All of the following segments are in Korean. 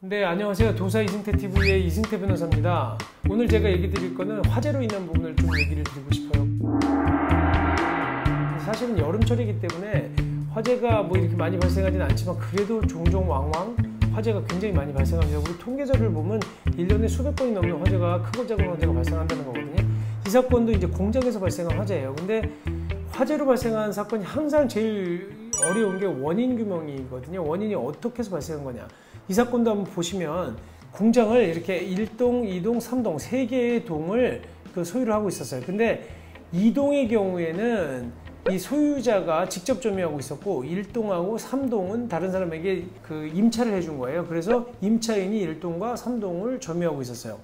네, 안녕하세요. 도사 이승태 TV의 이승태 변호사입니다. 오늘 제가 얘기 드릴 거는 화재로 인한 부분을 좀 얘기를 드리고 싶어요. 사실은 여름철이기 때문에 화재가 뭐 이렇게 많이 발생하지는 않지만 그래도 종종 왕왕 화재가 굉장히 많이 발생합니다. 우리 통계자를 보면 1년에 수백 건이 넘는 화재가 크고 작은 화재가 발생한다는 거거든요. 이 사건도 이제 공장에서 발생한 화재예요. 근데 화재로 발생한 사건이 항상 제일 어려운 게 원인 규명이거든요. 원인이 어떻게 해서 발생한 거냐. 이 사건도 한번 보시면 공장을 이렇게 1동, 2동, 3동 3개의 동을 소유를 하고 있었어요. 근데 2동의 경우에는 이 소유자가 직접 점유하고 있었고 1동하고 3동은 다른 사람에게 임차를 해준 거예요. 그래서 임차인이 1동과 3동을 점유하고 있었어요.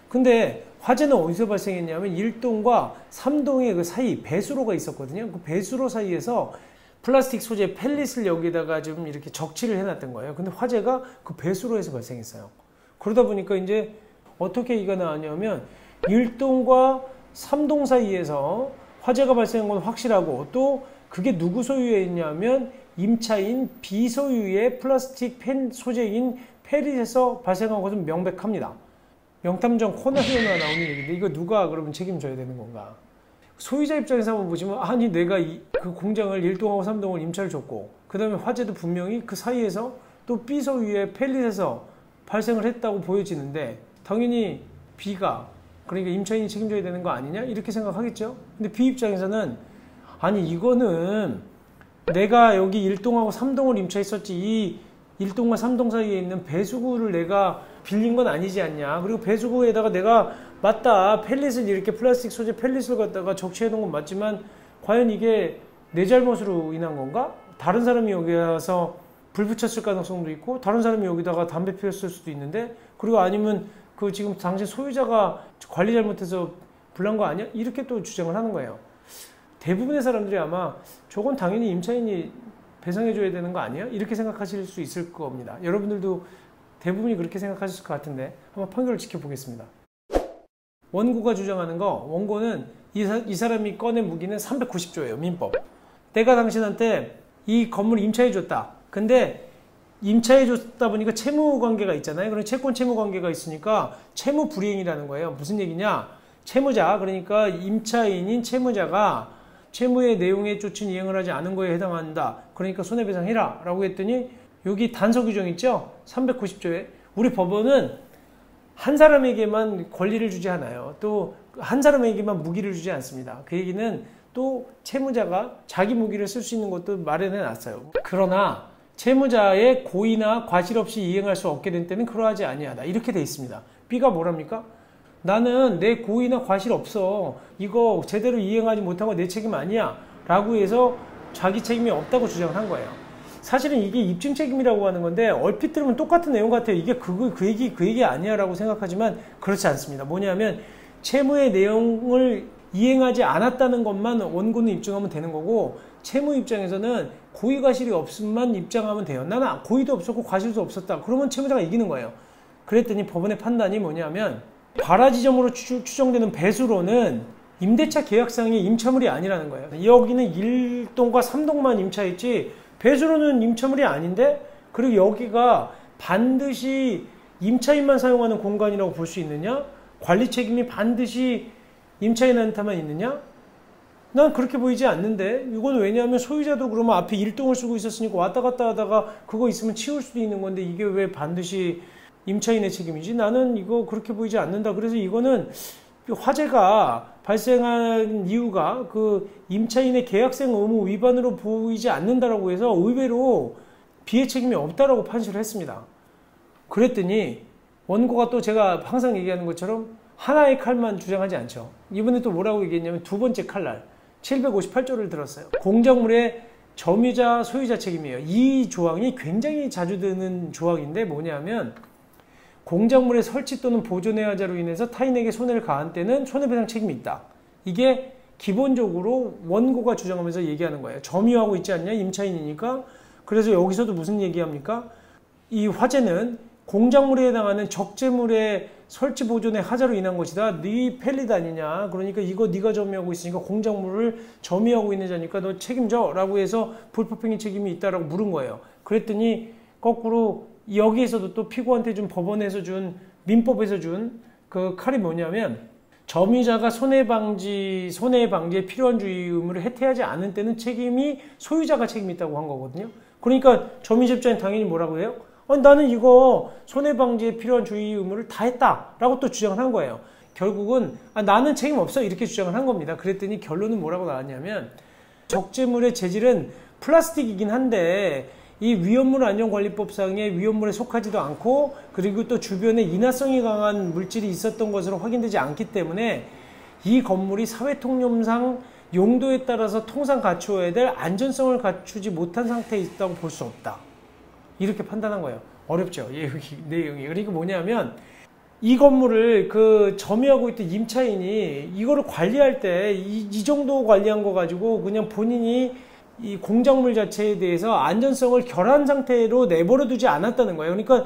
근데 화재는 어디서 발생했냐면 1동과 3동의 그 사이 배수로가 있었거든요. 그 배수로 사이에서 플라스틱 소재 펠릿을 여기다가 좀 이렇게 적치를 해놨던 거예요. 근데 화재가 그 배수로에서 발생했어요. 그러다 보니까 이제 어떻게 이가 나왔냐면 1동과 3동 사이에서 화재가 발생한 건 확실하고 또 그게 누구 소유에 있냐면 임차인 B 소유의 플라스틱 펜 소재인 펠릿에서 발생한 것은 명백합니다. 명탐정 코난도나 나오는 얘기인데 이거 누가 그러면 책임져야 되는 건가? 소유자 입장에서 한번 보시면 아니 내가 그 공장을 1동하고 3동을 임차를 줬고 그 다음에 화재도 분명히 그 사이에서 또 B 소유의 펠릿에서 발생을 했다고 보여지는데 당연히 B가 그러니까 임차인이 책임져야 되는 거 아니냐 이렇게 생각하겠죠. 근데 B 입장에서는 아니 이거는 내가 여기 1동하고 3동을 임차했었지 이 1동과 3동 사이에 있는 배수구를 내가 빌린 건 아니지 않냐. 그리고 배수구에다가 내가 맞다 펠릿을 이렇게 플라스틱 소재 펠릿을 갖다가 적치해 놓은 건 맞지만 과연 이게 내 잘못으로 인한 건가? 다른 사람이 여기 와서 불 붙였을 가능성도 있고 다른 사람이 여기다가 담배 피웠을 수도 있는데 그리고 아니면 그 지금 당신 소유자가 관리 잘못해서 불난 거 아니야? 이렇게 또 주장을 하는 거예요. 대부분의 사람들이 아마 저건 당연히 임차인이 배상해줘야 되는 거 아니야? 이렇게 생각하실 수 있을 겁니다. 여러분들도 대부분이 그렇게 생각하실 것 같은데 한번 판결을 지켜보겠습니다. 원고가 주장하는 거, 원고는 이 사람이 꺼낸 무기는 390조예요. 민법. 내가 당신한테 이 건물 임차해줬다. 근데 임차해줬다 보니까 채무관계가 있잖아요. 그럼 채권 채무관계가 있으니까 채무불이행이라는 거예요. 무슨 얘기냐? 채무자, 그러니까 임차인인 채무자가 채무의 내용에 쫓은 이행을 하지 않은 거에 해당한다. 그러니까 손해배상해라 라고 했더니 여기 단서 규정 있죠? 390조에 우리 법원은 한 사람에게만 권리를 주지 않아요. 또 한 사람에게만 무기를 주지 않습니다. 그 얘기는 또 채무자가 자기 무기를 쓸 수 있는 것도 마련해 놨어요. 그러나 채무자의 고의나 과실 없이 이행할 수 없게 된 때는 그러하지 아니하다. 이렇게 돼 있습니다. B가 뭐랍니까? 나는 내 고의나 과실 없어. 이거 제대로 이행하지 못한 거 내 책임 아니야. 라고 해서 자기 책임이 없다고 주장을 한 거예요. 사실은 이게 입증 책임이라고 하는 건데 얼핏 들으면 똑같은 내용 같아요. 이게 그 얘기 아니야 라고 생각하지만 그렇지 않습니다. 뭐냐면 채무의 내용을 이행하지 않았다는 것만 원고는 입증하면 되는 거고 채무 입장에서는 고의 과실이 없음만 입장하면 돼요. 나는 고의도 없었고 과실도 없었다. 그러면 채무자가 이기는 거예요. 그랬더니 법원의 판단이 뭐냐면 발화지점으로 추정되는 배수로는 임대차 계약상의 임차물이 아니라는 거예요. 여기는 1동과 3동만 임차했지 배수로는 임차물이 아닌데 그리고 여기가 반드시 임차인만 사용하는 공간이라고 볼 수 있느냐? 관리 책임이 반드시 임차인한테만 있느냐? 난 그렇게 보이지 않는데 이건 왜냐하면 소유자도 그러면 앞에 1동을 쓰고 있었으니까 왔다 갔다 하다가 그거 있으면 치울 수도 있는 건데 이게 왜 반드시 임차인의 책임이지? 나는 이거 그렇게 보이지 않는다. 그래서 이거는 화재가 발생한 이유가 그 임차인의 계약상 의무 위반으로 보이지 않는다라고 해서 의외로 비해 책임이 없다라고 판시를 했습니다. 그랬더니 원고가 또 제가 항상 얘기하는 것처럼 하나의 칼만 주장하지 않죠. 이번에 또 뭐라고 얘기했냐면 두 번째 칼날 758조를 들었어요. 공작물의 점유자 소유자 책임이에요. 이 조항이 굉장히 자주 드는 조항인데 뭐냐면 공작물의 설치 또는 보존의 하자로 인해서 타인에게 손해를 가한 때는 손해배상 책임이 있다. 이게 기본적으로 원고가 주장하면서 얘기하는 거예요. 점유하고 있지 않냐? 임차인이니까. 그래서 여기서도 무슨 얘기합니까? 이 화재는 공작물에 해당하는 적재물의 설치 보존의 하자로 인한 것이다. 네 펠릿 아니냐. 그러니까 이거 네가 점유하고 있으니까 공작물을 점유하고 있는 자니까 너 책임져 라고 해서 불법행위 책임이 있다라고 물은 거예요. 그랬더니 거꾸로 여기에서도 또 피고한테 준 법원에서 준 민법에서 준 그 칼이 뭐냐면 점유자가 손해방지에 필요한 주의 의무를 해태하지 않은 때는 책임이 소유자가 책임이 있다고 한 거거든요. 그러니까 점유자 입장에 당연히 뭐라고 해요? 나는 이거 손해방지에 필요한 주의 의무를 다 했다라고 또 주장을 한 거예요. 결국은 나는 책임 없어 이렇게 주장을 한 겁니다. 그랬더니 결론은 뭐라고 나왔냐면 적재물의 재질은 플라스틱이긴 한데 이 위험물 안전관리법상의 위험물에 속하지도 않고 그리고 또 주변에 인화성이 강한 물질이 있었던 것으로 확인되지 않기 때문에 이 건물이 사회통념상 용도에 따라서 통상 갖추어야 될 안전성을 갖추지 못한 상태에 있다고 볼 수 없다. 이렇게 판단한 거예요. 어렵죠? 내용이. 그러니까 뭐냐면 이 건물을 그 점유하고 있던 임차인이 이거를 관리할 때 이 정도 관리한 거 가지고 그냥 본인이 이 공작물 자체에 대해서 안전성을 결한 상태로 내버려 두지 않았다는 거예요. 그러니까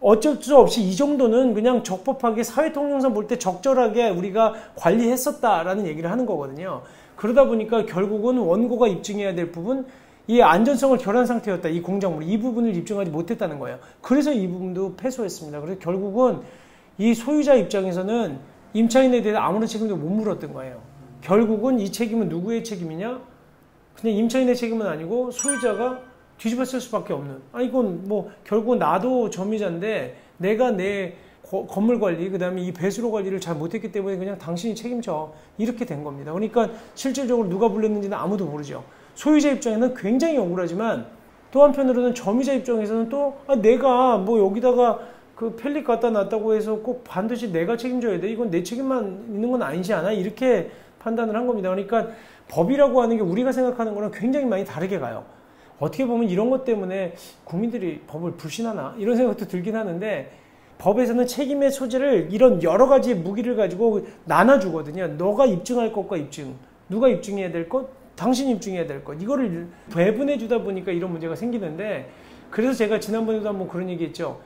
어쩔 수 없이 이 정도는 그냥 적법하게 사회통념상 볼 때 적절하게 우리가 관리했었다라는 얘기를 하는 거거든요. 그러다 보니까 결국은 원고가 입증해야 될 부분, 이 안전성을 결한 상태였다. 이 공작물, 이 부분을 입증하지 못했다는 거예요. 그래서 이 부분도 패소했습니다. 그래서 결국은 이 소유자 입장에서는 임차인에 대해서 아무런 책임도 못 물었던 거예요. 결국은 이 책임은 누구의 책임이냐? 그냥 임차인의 책임은 아니고 소유자가 뒤집어 쓸 수밖에 없는. 이건 뭐 결국은 나도 점유자인데 내가 내 건물 관리, 그 다음에 이 배수로 관리를 잘 못했기 때문에 그냥 당신이 책임져. 이렇게 된 겁니다. 그러니까 실질적으로 누가 불렸는지는 아무도 모르죠. 소유자 입장에는 굉장히 억울하지만 또 한편으로는 점유자 입장에서는 또 내가 뭐 여기다가 그 펠릿 갖다 놨다고 해서 꼭 반드시 내가 책임져야 돼. 이건 내 책임만 있는 건 아니지 않아? 이렇게 판단을 한 겁니다. 그러니까 법이라고 하는 게 우리가 생각하는 거랑 굉장히 많이 다르게 가요. 어떻게 보면 이런 것 때문에 국민들이 법을 불신하나 이런 생각도 들긴 하는데 법에서는 책임의 소재를 이런 여러 가지의 무기를 가지고 나눠주거든요. 너가 입증할 것과 입증, 누가 입증해야 될 것, 당신이 입증해야 될 것, 이거를 배분해 주다 보니까 이런 문제가 생기는데, 그래서 제가 지난번에도 한번 그런 얘기 했죠.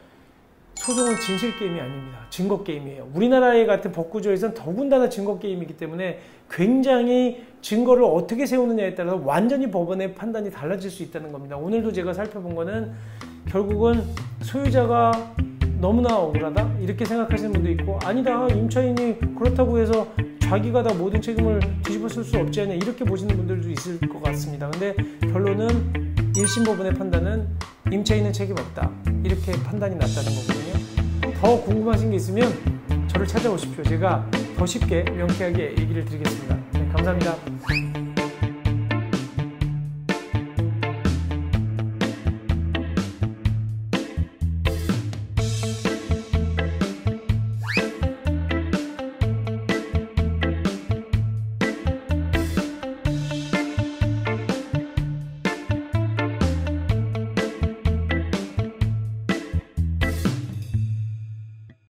소송은 진실 게임이 아닙니다. 증거 게임이에요. 우리나라의 같은 법구조에서는 더군다나 증거 게임이기 때문에 굉장히 증거를 어떻게 세우느냐에 따라서 완전히 법원의 판단이 달라질 수 있다는 겁니다. 오늘도 제가 살펴본 거는 결국은 소유자가 너무나 억울하다 이렇게 생각하시는 분도 있고, 아니다 임차인이 그렇다고 해서 자기가 다 모든 책임을 뒤집어 쓸 수 없지 않냐 이렇게 보시는 분들도 있을 것 같습니다. 근데 결론은 1심 법원의 판단은 임차인은 책임 없다 이렇게 판단이 났다는 거거든요. 더 궁금하신 게 있으면 저를 찾아오십시오. 제가 더 쉽게 명쾌하게 얘기를 드리겠습니다. 네, 감사합니다.